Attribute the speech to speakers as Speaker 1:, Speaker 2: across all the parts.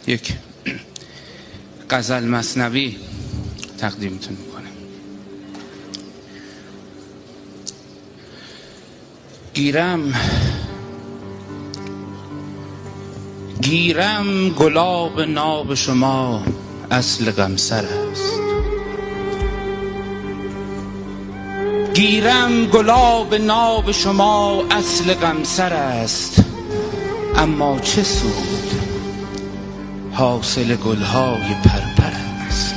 Speaker 1: یک غزل مثنوی تقدیمتون میکنم. گیرم گلاب ناب شما اصل غمسر است. گیرم گلاب ناب شما اصل غمسر است، اما چه سود حاصل گلهای پرپر است.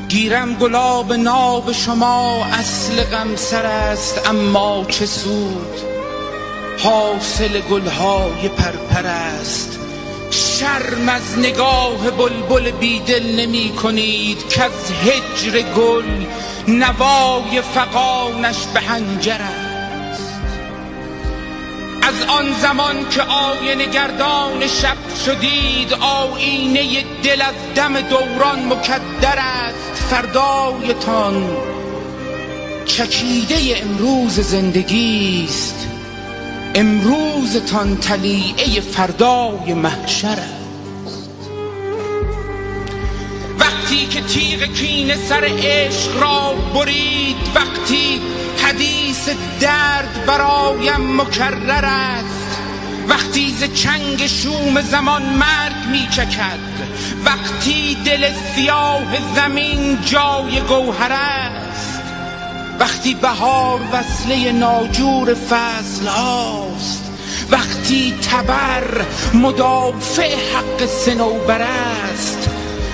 Speaker 1: گیرم گلاب ناب شما اصل غمسر است، اما چه سود حاصل گلهای پرپر است. شرم از نگاه بلبل بیدل نمی کنید که از هجر گل نوای فغانش به حنجر است. از آن زمان که آینه گردان شب شدید، آیینه دل از دم دوران مکدر است. فردایتان چکیده امروز زندگی است، امروزتان طلیعه فردای محشر است. وقتی که تیغ کینه سر عشق را برید، وقتی حدیث درد برایم مکرر است، وقتی ز چنگ شوم زمان مرگ می چکد، وقتی دل سیاه زمین جای گوهر است، وقتی بهار وصله ناجور فصل هاست، وقتی تبر مدافع حق صنوبر است،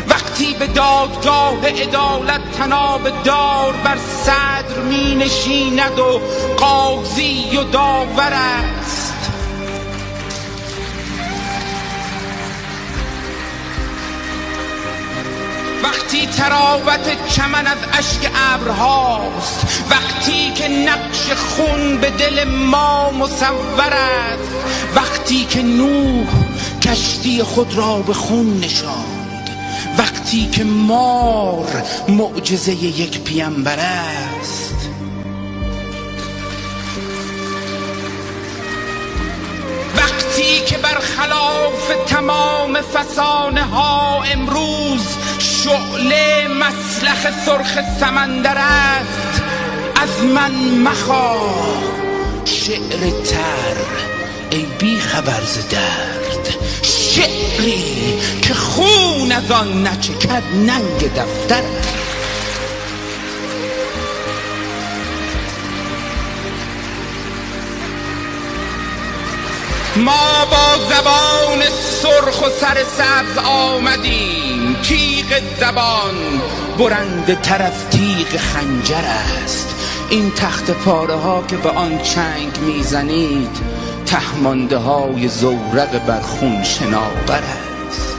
Speaker 1: وقتی به دادگاه عدالت طناب دار بر صدر می نشیند و قاضی و داور است، وقتی تراوت چمن از اشک ابرهاست، وقتی که نقش خون به دل ما مصور است، وقتی که نوح کشتی خود را به خون نشاند، وقتی که مار معجزه یک پیامبر است، وقتی که برخلاف تمام فسانه ها امروز شعله مسلخ سرخ سمندر است. از من مخواه شعر تر ای بی خبر ز درد، شعری که خون از آن نچکد ننگ دفتر است. ما با زبان سرخ و سر سبز آمدیم، تیغ زبان برنده تر از تیغ خنجر است. این تخت پاره ها که به آن چنگ میزنید، تهمانده های زورق بر خون شناور است.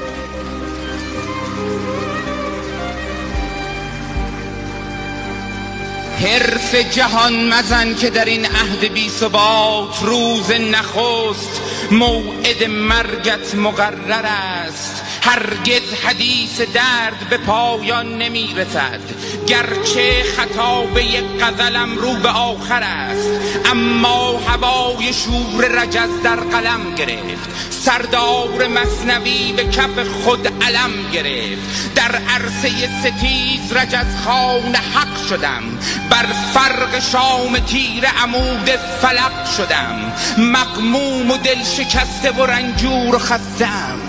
Speaker 1: حرف جهان مزن که در این عهد بی ثبات، روز نخست موعد مرگت مقرر است. هرگز حدیث درد به پایان نمی رسد، گرچه خطابه غزلم رو به آخر است، اما هوای شور رجز در قلم گرفت، سردار مثنوی به کف خود علم گرفت. در عرصه ستیز رجز خوان حق شدم، بر فرق شام تیر عمود فلق شدم. مغموم و دل شکسته و رنجور و خستم،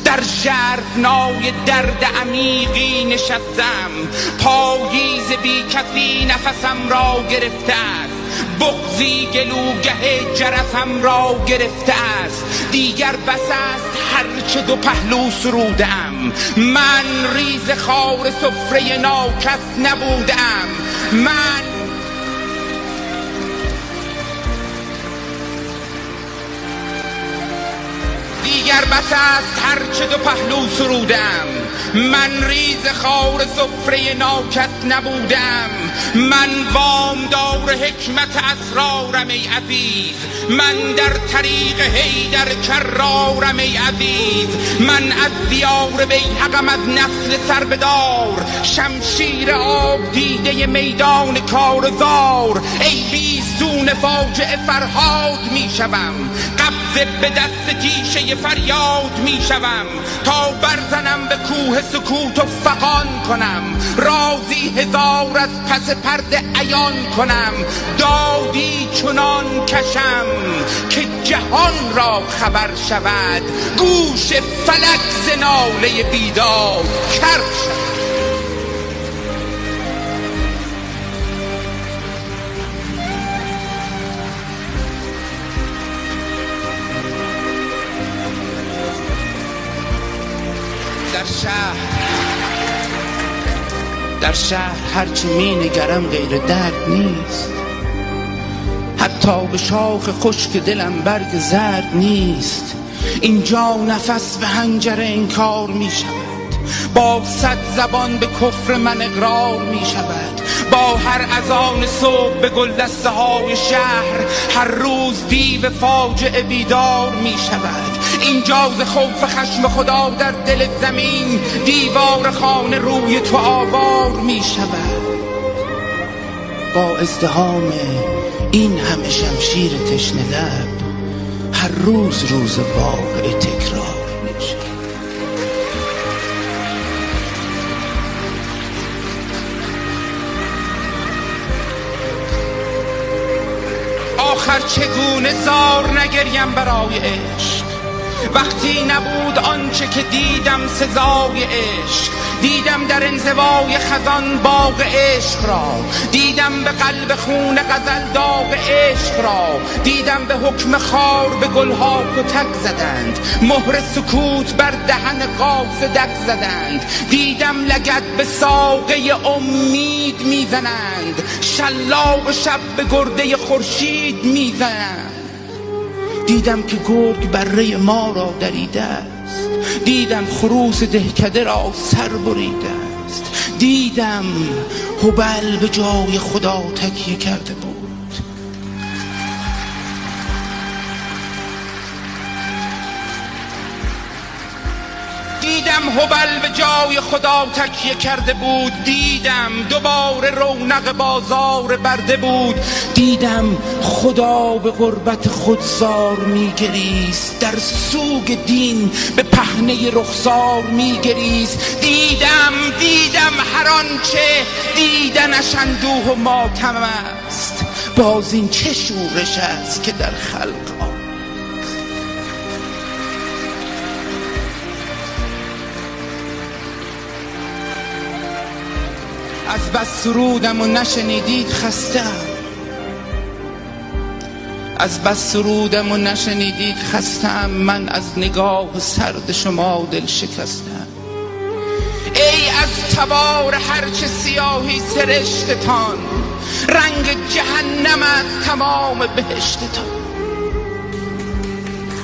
Speaker 1: در ژرفنای درد عمیقی نشستم. پاییز بی کسی نفسم را گرفته است، بغضی گلوگه جرسم را گرفته است. دیگر بس است هرچه دو پهلو سرودم، من ریز خار سفره ناکس نبودم. من دیگر بس است هرچه دو پهلو سرودم، من ریز خار سفره ناکس نبودم، من وامدار حکمت اسرارم ای عزیز، من در طریق حیدر کرارم ای عزیز، من از دیار بیهقم از نسل سربدار، شمشیر آب دیده میدان کارزار، ای بیستون فاجعه فرهاد می شوم، قبضه به دست تیشه فریاد می شوم، تا برزنم به کوه سکوت و فغان کنم، رازی هزار از پس پرده عیان کنم، دادی چنان کشم که جهان را خبر شود، گوش فلک ز ناله بیداد کر شود. در شهر هرچی می نگرم غیر درد نیست، حتی به شاخ خشک دلم برگ زرد نیست، اینجا نفس به حنجره انکار می شود، با 100 زبان به کفر من اقرار می شود، با هر اذان صبح به گلدسته های شهر هر روز دیو فاجعه بیدار می شود، اینجا ز خوف خشم خدا در دل زمین دیوار خانه روی تو آوار می شود، با ازدحام این همه شمشیر تشنه لب هر روز روز واقعه تکرار می شود. آخر چگونه زار نگریم برای عشق، وقتی نبود آنچه که دیدم سزای عشق، دیدم در انزوای خزان باغ عشق را، دیدم به قلب خون غزل داغ عشق را، دیدم به حکم خار به گلها کتک زدند، مهر سکوت بر دهن قاصدک زدند، دیدم لگد به ساقه امید میزنند، شلاق شب به گرده خورشید میزنند، دیدم که گرگ بره ما را دریده است، دیدم خروس دهکده را سر بریده است، دیدم هبل به جای خدا تکیه کرده بود، دیدم هبل به جای خدا تکیه کرده بود، دیدم دوباره رونق بازار برده بود، دیدم خدا به غربت خودزار میگریست، در سوگ دین به پهنه رخسار میگریست، دیدم هر آنچه دیدنش اندوه و ماتم است، باز این چه شورش است که در خلق از بس سرودم و نشنیدید خستم، از بس سرودم و نشنیدید خستم، من از نگاه سرد شما دل شکستم، ای از تبار هرچه سیاهی سرشتتان، رنگ جهنم از تمام بهشتتان،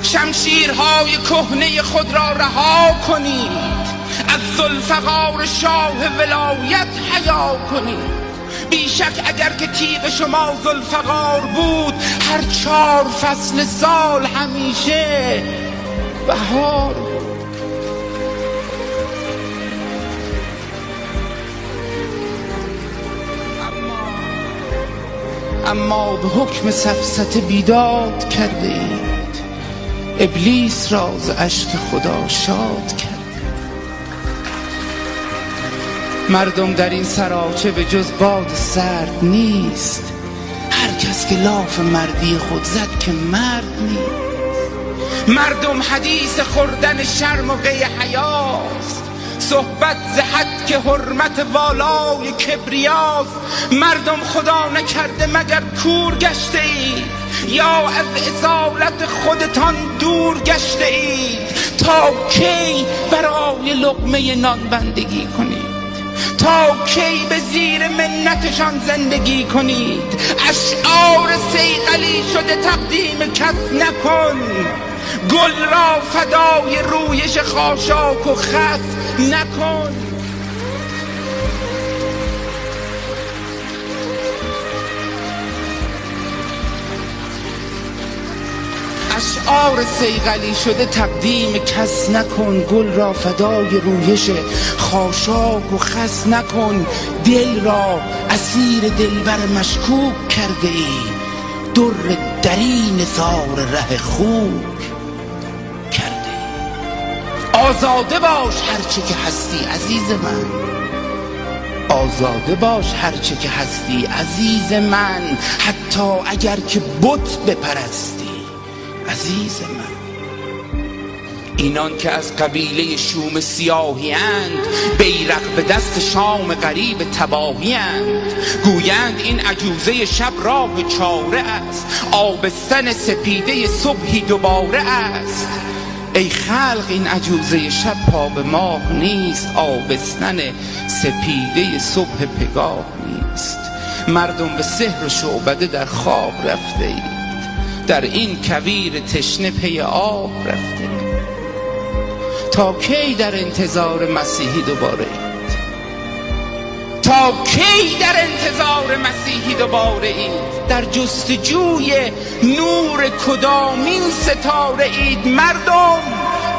Speaker 1: شمشیرهای کهنه خود را رها کنید، از ذوالفقار شاه ولایت حیا کنید، بیشک اگر که تیغ شما ذوالفقار بود، هر 4 فصل سال همیشه بهار بود. اما به حکم سفسطه بیداد کرده اید، ابلیس را ز اشک خدا شاد کرد. مردم در این سراچه به جز باد سرد نیست، هر کس که لاف مردی خود زد که مرد نیست. مردم حدیث خوردن شرم و قی حیاست، صحبت زهد که حرمت والای کبریاست. مردم خدا نکرده مگر کور گشته اید، یا از اصالت خودتان دور گشته اید؟ تا کی برای لقمه نان بندگی کنید؟ تا کی به زیر منتشان زندگی کنید؟ اشعار صیقلی شده تقدیم کس نکن، گل را فدای رویش خاشاک و خس نکن. اشعار صیقلی شده تقدیم کس نکن. گل را فدای رویش خاشاک و خس نکن. دل را اسیر دلبر مشکوک کرده ای، در درین نثار ره خوک کرده ای. آزاده باش هرچه که هستی عزیز من، آزاده باش هرچه که هستی عزیز من، حتی اگر که بت بپرستی عزیز من. اینان که از قبیله شوم سیاهی اند، بیرق به دست شام غریب تباهی اند. گویند این عجوزه شب راه چاره است، آبستن سپیده صبحی دوباره است. ای خلق این عجوزه شب پا به ماه نیست، آبستن سپیده صبح پگاه نیست. مردم به سحر و شعبده در خواب رفته اید، در این کویر تشنه پی آب رفته اید. تا کی در انتظار مسیحی دوباره اید؟ تا کی در انتظار مسیحی دوباره اید؟ در جستجوی نور کدامین ستاره اید؟ مردم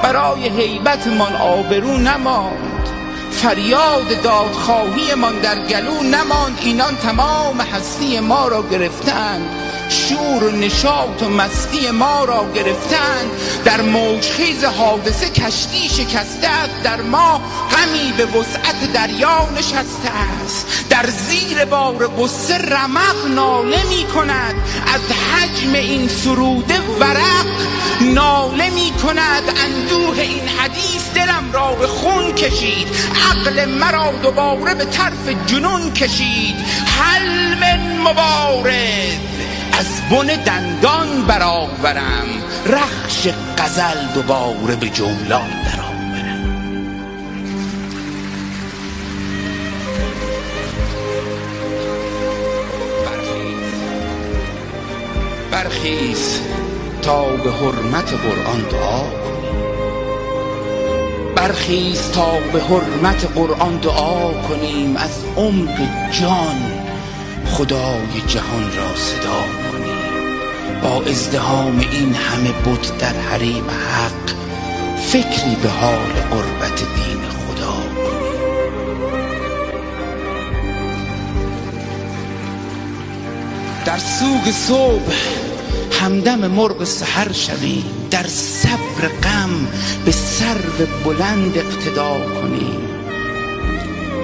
Speaker 1: برای هیبتمان آبرو نماند، فریاد دادخواهی من در گلو نماند. اینان تمام هستی ما را گرفتند، شور و نشاط و مستی ما را گرفتند. در موجخیز حادثه کشتی شکسته است، در ما غمی به وسعت دریا نشسته است. در زیر بار غصه رمق ناله می کند، از حجم این سروده ورق ناله می کند. اندوه این حدیث دلم را به خون کشید، عقل مرا دوباره به طرف جنون کشید. هل من مبارز از بن دندان برآورم، رخش غزل دوباره به جولان درآورم. برخیز تا به حرمت قرآن دعا کنیم، برخیز تا به حرمت قرآن دعا کنیم. از عمق جان خدای جهان را صدا کنیم. با ازدحام این همه بت در حریم حق، فکری به حال قربت دین خدا کنیم. در سوگ صبح همدم مرغ سحر شویم، در صبر غم به سرو بلند اقتدا کنیم.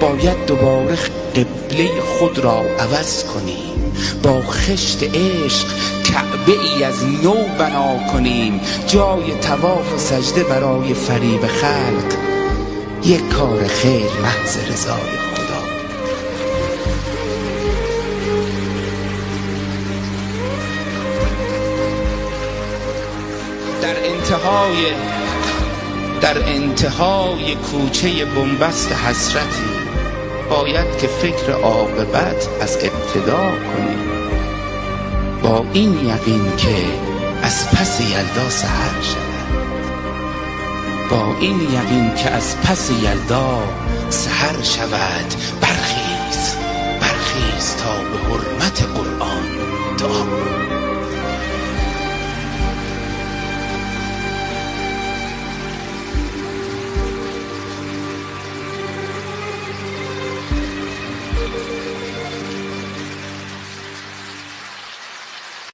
Speaker 1: باید دوباره قبله خود را عوض کنیم، با خشت عشق کعبه ای از نو بنا کنیم. جای طواف و سجده برای فریب خلق، یک کار خیر محض رضای خدا. در انتهای کوچه بنبست حسرتی، باید که فکر عاقبت از ابتدا کنیم. با این یقین که از پس یلدا سحر شود، با این یقین که از پس یلدا سحر شود. برخیز تا به حرمت قرآن دعا کنیم.